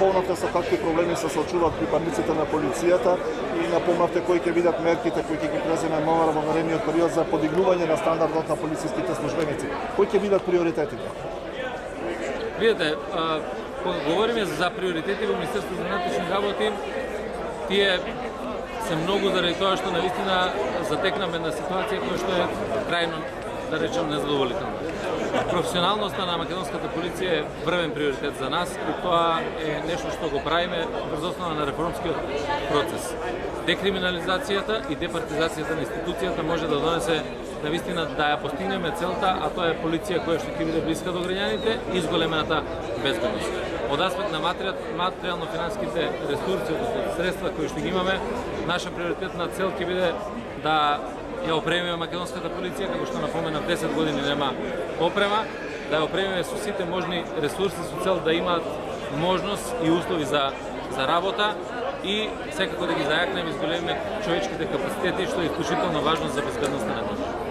напомнавте со какви проблеми се соочуваат припадниците на полицијата и напомнавте кои ќе бидат мерките кои ќе ги преземе МВР во наредниот период за подигнување на стандардот на полициските службеници. Кои ќе бидат приоритетите? Видете, кога говориме за приоритети во Министерството за внатрешни работи, тие се многу заради тоа што навистина затекнаме на ситуација која што е крајно, да речем, незадоволителна. Професионалноста на македонската полиција е првен приоритет за нас и тоа е нешто што го правиме врз основа на реформскиот процес. Декриминализацијата и департизацијата на институцијата може да донесе навистина да ја постигнеме целта, а тоа е полиција која што ќе биде блиска до граѓаните и зголемената безбедност. Од аспект на материјално-финансиските ресурси, односно средства кои што ги имаме, наша приоритетна цел ќе биде да ја опремиме македонската полиција, како што напоменав, 10 години нема опрема, да ја опремиме со сите можни ресурси со цел да имаат можност и услови за работа и секако да ги зајакнеме и зголемиме човечките капацитети, што е исклучително важно за безбедноста на